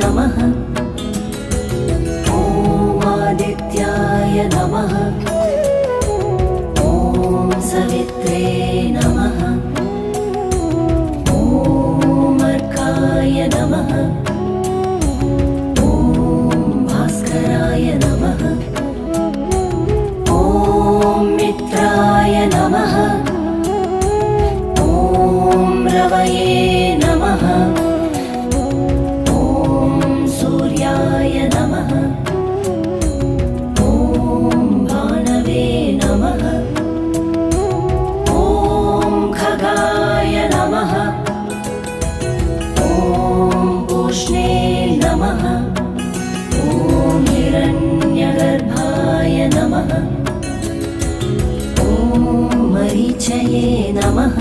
नमः। ॐ आदित्याय नमः। ॐ सवित्रे नमः। ॐ अर्काय नमः। ॐ भास्कराय नमः। ॐ मित्राय नमः। ॐ रवये नमः। ॐ सूर्याय नमः। ॐ भानवे नमः। ॐ खगाय नमः। ॐ पूष्णे नमः। ॐ हिरण्यगर्भाय नमः। ॐ मरीचये नमः।